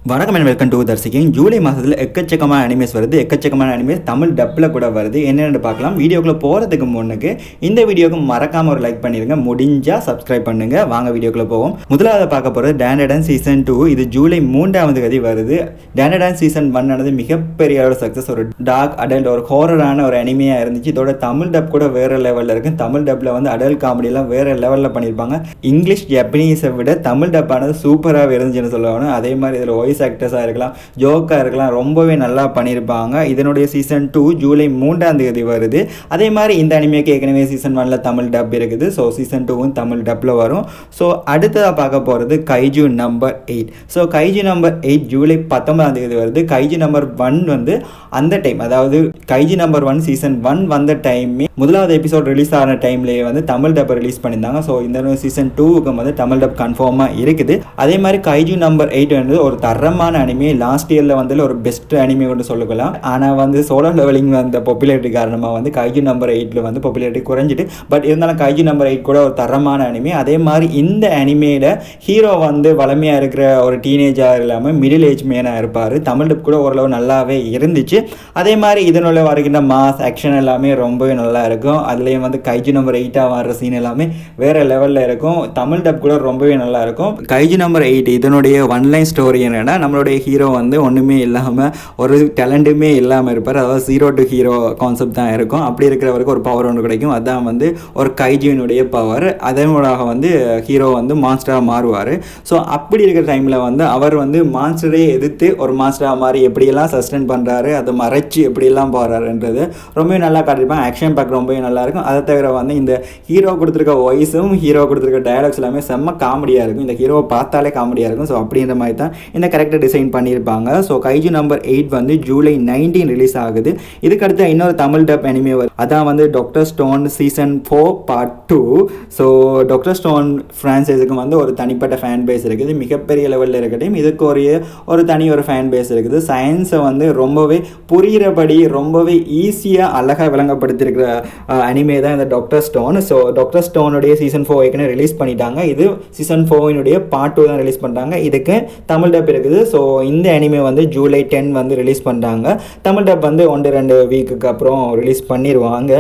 வணக்கம் and welcome to தர்சிகிங். July மாதத்தில் எக்கச்சக்கமான அனிமேஸ் வருது. எக்கச்சக்கமான அனிமேஸ் தமிழ் டப்பில் கூட வருது. என்னென்னு பார்க்கலாம். வீடியோக்குள்ளே போகிறதுக்கு முன்னுக்கு இந்த வீடியோக்கு மறக்காமல் ஒரு லைக் பண்ணிடுங்க. முடிஞ்சால் சப்ஸ்கிரைப் பண்ணுங்கள். வாங்க வீடியோக்குள்ளே போவோம். முதலாவது பார்க்க போகிறது டேண்டடன் சீசன் 2. இது ஜூலை 3ஆவது தேதி வருது. டேண்டடன் சீசன் 1 ஆனது மிகப்பெரிய ஒரு சக்ஸஸ். ஒரு டார்க் அடல்ட் ஒரு ஹாரரான ஒரு அனிமையாக இருந்துச்சு. இதோட தமிழ் டப் கூட வேறு லெவலில் இருக்குது. தமிழ் டப்பில் வந்து அடல்ட் காமெடியெலாம் வேறு லெவலில் பண்ணியிருப்பாங்க. இங்கிலீஷ் ஜப்பனீஸை விட தமிழ் டப்பானது சூப்பராக இருந்துச்சுன்னு சொல்லணும். அதே மாதிரி இதில் வாய்ஸ் ஆக்டர்ஸாக இருக்கலாம், ஜோக்காக இருக்கலாம், ரொம்பவே நல்லா பண்ணியிருப்பாங்க. இதனுடைய சீசன் 2 ஜூலை 3ஆம் தேதி வருது. அதே மாதிரி இந்த அனிமேக்கு ஏற்கனவே சீசன் 1ல் தமிழ் டப் இருக்குது. ஸோ சீசன் 2வும் தமிழ் டப்பில் வரும். ஸோ அடுத்ததாக பார்க்க போகிறது Kaiju number 8. So Kaiju number 8 July 19ஆம் தேதி வருது. கைஜு நம்பர் 1 வந்து அந்த டைம், அதாவது கைஜு நம்பர் 1 சீசன் 1 வந்த டைமே முதலாவது எபிசோட் ரிலீஸ் ஆன டைம்லேயே வந்து தமிழ் டப் ரிலீஸ் பண்ணியிருந்தாங்க. ஸோ இந்த சீசன் 2க்கு வந்து தமிழ் டப் கன்ஃபார்மாக இருக்குது. அதே மாதிரி கைஜு நம்பர் 8 வந்து ஒரு தரமான அனிமே. லாஸ்ட் இயரில் வந்து ஒரு பெஸ்ட் அனிமே கொண்டு சொல்லலாம். ஆனால் வந்து சோலோ லெவலிங் அந்த பாப்புலாரிட்டி காரணமாக வந்து கைஜு நம்பர் 8 வந்து பாப்புலாரிட்டி குறைஞ்சிட்டு. பட் இருந்தாலும் கைஜு நம்பர் 8 கூட ஒரு தரமான அனிமே. அதே மாதிரி இந்த அனிமேல ஹீரோ வந்து வளமையாக இருக்கிற ஒரு டீனேஜாக இல்லாமல் மிடில் ஏஜ் மேனாக இருப்பார். தமிழ் டப் கூட ஓரளவு நல்லாவே இருந்துச்சு. அதே மாதிரி இதனுள்ள வருகின்ற மாஸ் ஆக்ஷன் எல்லாமே ரொம்பவே நல்லா இருக்கும். அதுலேயும் வந்து கைஜு நம்பர் 8 வர்ற சீன் எல்லாமே வேறு லெவலில் இருக்கும். தமிழ் டப் கூட ரொம்பவே நல்லா இருக்கும். கைஜு நம்பர் 8 இதனுடைய ஒன்லைன் ஸ்டோரி என்னென்னா, நம்மளுடைய ஹீரோ வந்து ஒன்றுமே இல்லாமல் ஒரு டேலண்ட்டுமே இல்லாமல் இருப்பார். அதாவது 0 to ஹீரோ கான்செப்ட் தான் இருக்கும். அப்படி இருக்கிறவருக்கு ஒரு பவர் ஒன்று கிடைக்கும். அதுதான் வந்து ஒரு கைஜுவினுடைய பவர். அதே மூலமாக வந்து ஹீரோ வந்து மான்ஸ்டராக மாறுவார். ஸோ அப்படி இருக்கிற டைமில் வந்து அவர் வந்து மான்ஸ்டரே எதிர்த்து ஒரு மான்ஸ்டராக மாறி எப்படியெல்லாம் சஸ்டெயின் பண்ணுறாரு, அதை மறைச்சி எப்படியெல்லாம் போகிறாருன்றது ரொம்பவே நல்லா காட்டியிருப்பாங்க. ஆக்ஷன் பேக் ரொம்பவே நல்லாயிருக்கும். அதை தவிர வந்து இந்த ஹீரோ கொடுத்துருக்க வாய்ஸும் ஹீரோ கொடுத்துருக்க டயலாக்ஸ் எல்லாமே செம்ம காமெடியாக இருக்கும். இந்த ஹீரோவை பார்த்தாலே காமெடியாக இருக்கும். ஸோ அப்படின்ற மாதிரி தான் இந்த கேரக்டர் டிசைன் பண்ணியிருப்பாங்க. ஸோ கைஜு நம்பர் 8 வந்து ஜூலை 19 ரிலீஸ் ஆகுது. இதுக்கடுத்து இன்னொரு தமிழ் டப் அனிமே வருது. அதான் வந்து Doctor Stone season 4 part 2. So Doctor Stone ஃப்ரான்சைஸுக்கு வந்து ஒரு தனிப்பட்ட ஃபேன் பேஸ் இருக்குது. மிகப்பெரிய லெவலில் இருக்கட்டும் இதுக்கு ஒரு தனி ஒரு ஃபேன் பேஸ் இருக்குது. சயின்ஸை வந்து ரொம்பவே புரிகிறபடி ரொம்பவே ஈஸியாக அழகாக விளங்கப்படுத்தியிருக்கிற அனிமே தான் இந்த டாக்டர் ஸ்டோன். ஸோ டாக்டர் ஸ்டோனுடைய சீசன் 4 ஏற்கனவே ரிலீஸ் பண்ணிட்டாங்க. இது சீசன் 4 பார்ட் 2 தான் ரிலீஸ் பண்ணுறாங்க. இதுக்கு தமிழ் டப் இருக்குது. ஸோ இந்த அனிமே வந்து ஜூலை 10 வந்து ரிலீஸ் பண்ணுறாங்க. தமிழ் டப் வந்து 1-2 வீக்குக்கு அப்புறம் ரிலீஸ் பண்ணிடுவாங்க.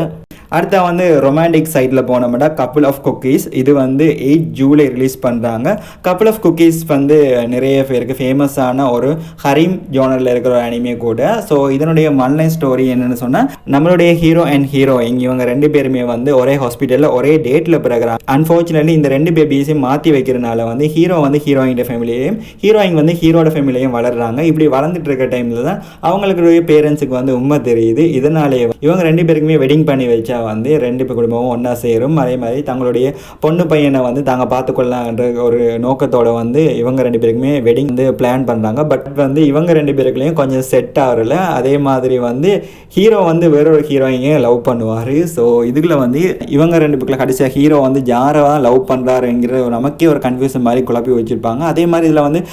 அடுத்த வந்து ரொமான்டிக் சைட்டில் போனோம்னா கப்புள் ஆஃப் குக்கீஸ். இது வந்து 8 ஜூலை ரிலீஸ் பண்ணுறாங்க. கப்புள் ஆஃப் குக்கீஸ் வந்து நிறைய பேருக்கு ஃபேமஸான ஒரு ஹரீம் ஜோனரில் இருக்கிற ஒரு அனிமே கூட. ஸோ இதனுடைய ஒன்லைன் ஸ்டோரி என்னென்னு சொன்னால், நம்மளுடைய ஹீரோ அண்ட் ஹீரோயின் இவங்க 2 பேருமே வந்து ஒரே ஹாஸ்பிட்டலில் ஒரே டேட்டில் பிறகுறாங்க. அன்ஃபார்ச்சுனேட்லி இந்த 2 பேபிஸையும் மாற்றி வைக்கிறதுனால வந்து ஹீரோ வந்து ஹீரோயின் ஃபேமிலியையும் ஹீரோயின் வந்து ஹீரோட ஃபேமிலியையும் வளர்கிறாங்க. இப்படி வளர்ந்துட்டு இருக்க டைமில் தான் அவங்களுடைய பேரண்ட்ஸுக்கு வந்து உண்மை தெரியுது. இதனாலேயே இவங்க 2 பேருக்குமே வெட்டிங் பண்ணி வச்சா வந்து 2 குடும்பமும் ஒன்றா சேரும். அதே மாதிரி தங்களுடைய பொண்ணு பையனை வந்து தாங்க பார்த்துக்கொள்ளலான்ற ஒரு நோக்கத்தோடு வந்து இவங்க 2 பேருக்குமே வெட்டிங் வந்து பிளான் பண்ணுறாங்க. பட் வந்து இவங்க 2 பேருக்குலையும் கொஞ்சம் செட் ஆகல. அதே மாதிரி வந்து ஹீரோ வந்து வேறொரு ஹீரோயினை லவ் பண்ணுவார். ஸோ இதுக்குள்ள வந்து இவங்க 2 பேருக்குள்ள கடைசியாக ஹீரோ வந்து யாரை தான் லவ் பண்ணுறாருங்கிற நமக்கே ஒரு கன்ஃபியூஷன் மாதிரி குழப்பி வச்சுருப்பாங்க. அதே மாதிரி இதில் வந்து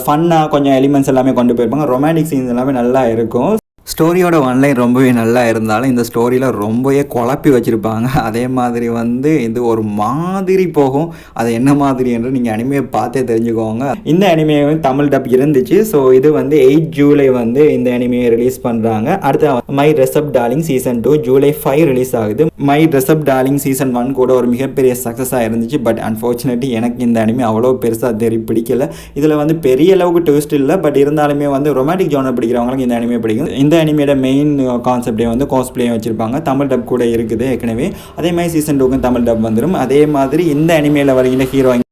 ஃபன்னாக கொஞ்சம் எலிமெண்ட்ஸ் எல்லாமே கொண்டு போயிருப்பாங்க. ரொமான்டிக் சீன்ஸ் எல்லாமே நல்லா இருக்கும். ஸ்டோரியோட ஒன்லைன் ரொம்பவே நல்லா இருந்தாலும் இந்த ஸ்டோரியில் ரொம்பவே குழப்பி வச்சுருப்பாங்க. அதே மாதிரி வந்து இது ஒரு மாதிரி போகும். அது என்ன மாதிரி என்று நீங்கள் அனிமையை பார்த்தே தெரிஞ்சுக்கோங்க. இந்த அனிமே தமிழ் டப் இருந்துச்சு. ஸோ இது வந்து 8 ஜூலை வந்து இந்த அனிமையை ரிலீஸ் பண்ணுறாங்க. அடுத்து My Dress Up Darling season 2 July 5 release ஆகுது. My Dress Up Darling season 1 கூட ஒரு மிகப்பெரிய சக்ஸஸாக இருந்துச்சு. பட் அன்ஃபார்ச்சுனேட்லி எனக்கு இந்த அனிமே அவ்வளோ பெருசாக பிடிக்கல. இதில் வந்து பெரிய அளவுக்கு ட்விஸ்ட் இல்லை. பட் இருந்தாலுமே வந்து ரொமான்டிக் ஜானர் பிடிக்கிறவங்களுக்கு இந்த அனிமே பிடிக்கும். இந்த அனிமேட மெயின் கான்செப்டே வந்து காஸ்பிளே வச்சுருப்பாங்க. தமிழ் டப் கூட இருக்குது ஏற்கனவே. அதே மாதிரி சீசன் 2க்கும் தமிழ் டப் வந்துடும். அதே மாதிரி இந்த அனிமேல வருகின்ற ஹீரோயின்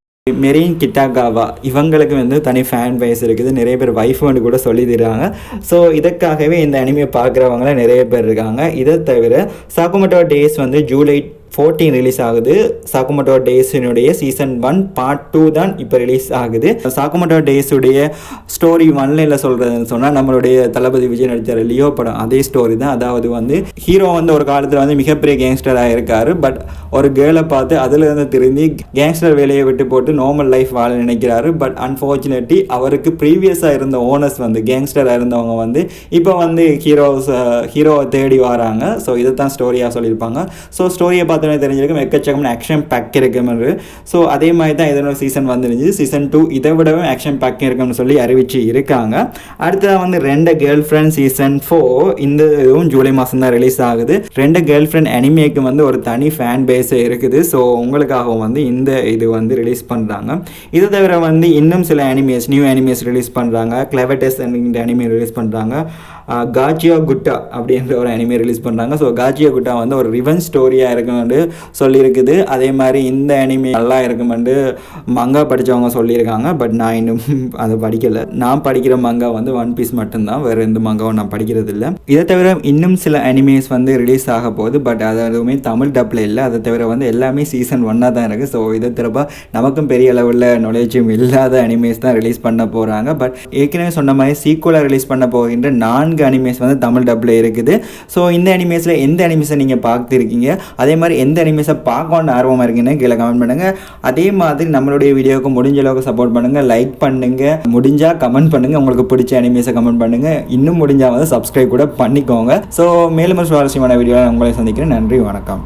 மெரின் கிட்டாகாவா இவங்களுக்கு வந்து தனி ஃபேன் பேஸ் இருக்குது. நிறைய பேர் வைஃப்னு கூட சொல்லி தராங்க. ஸோ இதற்காகவே இந்த அனிமே பார்க்குறவங்கள நிறைய பேர் இருக்காங்க. இதை தவிர சாக்குமோட்டோ டேஸ் வந்து ஜூலை 14 ரிலீஸ் ஆகுது. சாக்குமோட்டோ டேஸினுடைய சீசன் 1 பார்ட் 2 தான் இப்போ ரிலீஸ் ஆகுது. சாக்குமோட்டோ டேஸுடைய ஸ்டோரி ஒன்லைனில் சொல்கிறதுன்னு சொன்னால், நம்மளுடைய தளபதி விஜய் நடித்தார் லியோ படம் அதே ஸ்டோரி தான். அதாவது வந்து ஹீரோ வந்து ஒரு காலத்தில் வந்து மிகப்பெரிய கேங்ஸ்டராக இருக்கார். பட் ஒரு கேர்ளை பார்த்து அதிலிருந்து திரும்பி கேங்ஸ்டர் வேலையை விட்டு போட்டு நார்மல் லைஃப் வாழ நினைக்கிறாரு. பட் அன்ஃபார்ச்சுனேட்லி அவருக்கு ப்ரீவியஸாக இருந்த ஓனர்ஸ் வந்து கேங்ஸ்டராக இருந்தவங்க வந்து இப்போ வந்து ஹீரோவை தேடி வராங்க. ஸோ இதை தான் ஸ்டோரியாக சொல்லியிருப்பாங்க. ஸோ ஸ்டோரியை பார்த்தோன்னே தெரிஞ்சிருக்கும் எக்கச்சக்கமான ஆக்ஷன் பேக் இருக்குன்னு. ஸோ அதே மாதிரி தான் இதனோட சீசன் வந்துருந்துச்சு. சீசன் 2 இதை விடவும் ஆக்ஷன் பேக் இருக்குன்னு சொல்லி அறிவிச்சு இருக்காங்க. அடுத்ததாக வந்து 2 கேர்ள் ஃப்ரெண்ட் சீசன் 4 இந்த இதுவும் ஜூலை மாதம் தான் ரிலீஸ் ஆகுது. 2 கேர்ள் ஃப்ரெண்ட் அனிமேக்கு வந்து ஒரு தனி ஃபேன் பேஸ் இருக்குது. ஸோ உங்களுக்காகவும் வந்து இந்த இது வந்து ரிலீஸ் பண்ணுறாங்க. இதை தவிர வந்து இன்னும் சில அனிமேஸ் நியூ அனிமேஸ் ரிலீஸ் பண்ணுறாங்க. கிளெவர்டெஸ் என்கிற அனிமே ரிலீஸ் பண்ணுறாங்க. காச்சியா குட்டா அப்படின்ற ஒரு அனிமே ரிலீஸ் பண்ணுறாங்க. ஸோ காச்சியா குட்டா வந்து ஒரு ரிவெஞ்ச் ஸ்டோரியாக இருக்குமென்று சொல்லியிருக்குது. அதே மாதிரி இந்த அனிமே நல்லா இருக்குமென்று மங்கா படித்தவங்க சொல்லியிருக்காங்க. பட் நான் இன்னும் அதை படிக்கலை. நான் படிக்கிற மங்கா வந்து ஒன் பீஸ் மட்டும்தான், வேறு எந்த மங்காவும் நான் படிக்கிறது இல்லை. இதை தவிர இன்னும் சில அனிமேஸ் வந்து ரிலீஸ் ஆக போகுது. பட் அது எதுவுமே தமிழ் டப்பில் இல்லை. அதை தவிர வந்து எல்லாமே சீசன் 1 தான் இருக்குது. ஸோ இதை தவிர நமக்கும் பெரிய அளவில் நாலேஜும் இல்லாத அனிமேஸ் தான் ரிலீஸ் பண்ண போகிறாங்க. பட் ஏற்கனவே சொன்ன மாதிரி சீக்குவலாக ரிலீஸ் பண்ண போகின்ற 4 அனிமேஸ் வந்து தமிழ் டப்பில் இருக்குது. ஸோ இந்த அனிமேஸில் எந்த அனிமேஸை நீங்கள் பார்த்துருக்கீங்க, அதே மாதிரி எந்த அனிமேஸை பார்க்கணுன்னு ஆர்வமாக இருக்குன்னு கீழே கமெண்ட் பண்ணுங்கள். அதே மாதிரி நம்மளுடைய வீடியோவுக்கு முடிஞ்ச அளவுக்கு சப்போர்ட் பண்ணுங்கள், லைக் பண்ணுங்கள், முடிஞ்சால் கமெண்ட் பண்ணுங்கள், உங்களுக்கு பிடிச்ச அனிமேஸை கமெண்ட் பண்ணுங்கள், இன்னும் முடிஞ்சால் வந்து சப்ஸ்கிரைப் கூட பண்ணிக்கோங்க. ஸோ மேலும் ஒரு சுவாரஸ்யமான வீடியோவில் உங்களை சந்திக்கிறேன். நன்றி, வணக்கம்.